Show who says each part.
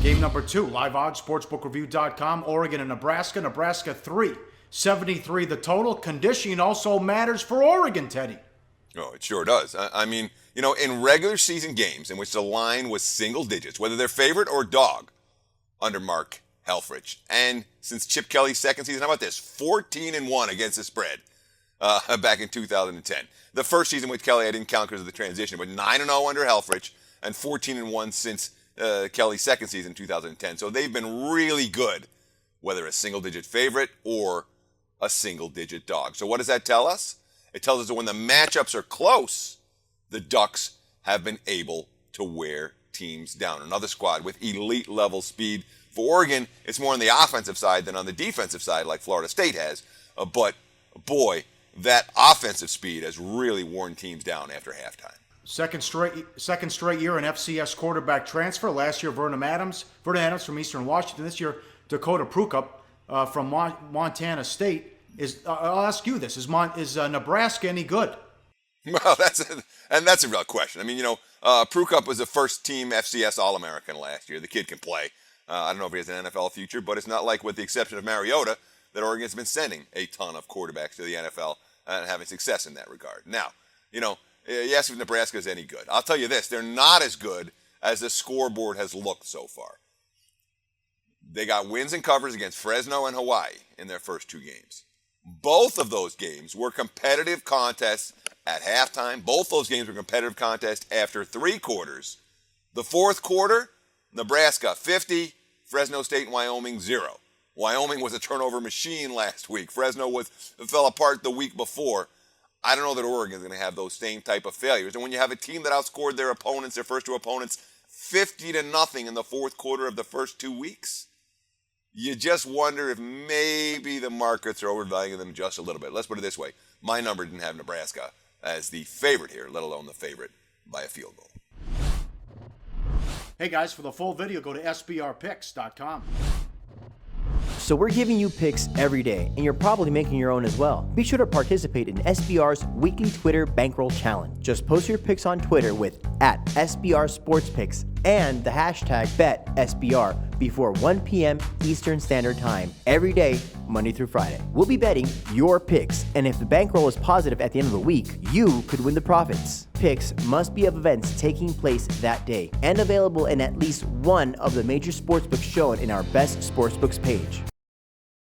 Speaker 1: Game number 2, live odds, sportsbookreview.com, Oregon and Nebraska. Nebraska 3, 73 the total. Conditioning also matters for Oregon, Teddy.
Speaker 2: Oh, it sure does. I mean, in regular season games in which the line was single digits, whether they're favorite or dog, under Mark Helfrich. And since Chip Kelly's second season, how about this? 14-1 against the spread back in 2010. The first season with Kelly, I didn't count because of the transition, but 9-0 under Helfrich and 14-1 since Kelly's second season, 2010. So they've been really good, whether a single-digit favorite or a single-digit dog. So what does that tell us? It tells us that when the matchups are close, the Ducks have been able to wear teams down. Another squad with elite-level speed. For Oregon, it's more on the offensive side than on the defensive side like Florida State has. But, boy, that offensive speed has really worn teams down after halftime.
Speaker 1: Second straight year in FCS quarterback transfer. Last year, Vernon Adams from Eastern Washington. This year, Dakota Prukup from Montana State. I'll ask you this: Is Nebraska any good?
Speaker 2: Well, that's a real question. I mean, Prukup was a first-team FCS All-American last year. The kid can play. I don't know if he has an NFL future, but it's not like, with the exception of Mariota, that Oregon's been sending a ton of quarterbacks to the NFL and having success in that regard. Now, you ask if Nebraska is any good. I'll tell you this, they're not as good as the scoreboard has looked so far. They got wins and covers against Fresno and Hawaii in their first 2 games. Both of those games were competitive contests at halftime. Both those games were competitive contests after 3 quarters. The fourth quarter, Nebraska 50, Fresno State and Wyoming 0. Wyoming was a turnover machine last week. Fresno fell apart the week before. I don't know that Oregon's going to have those same type of failures. And when you have a team that outscored their first 2 opponents, 50-0 in the fourth quarter of the first 2 weeks, you just wonder if maybe the markets are overvaluing them just a little bit. Let's put it this way. My number didn't have Nebraska as the favorite here, let alone the favorite by a field goal.
Speaker 1: Hey guys, for the full video, go to sbrpicks.com.
Speaker 3: So we're giving you picks every day, and you're probably making your own as well. Be sure to participate in SBR's weekly Twitter Bankroll Challenge. Just post your picks on Twitter with @SBRSportsPicks and the hashtag BetSBR before 1 p.m. Eastern Standard Time every day, Monday through Friday. We'll be betting your picks, and if the bankroll is positive at the end of the week, you could win the profits. Picks must be of events taking place that day and available in at least one of the major sportsbooks shown in our Best Sportsbooks page.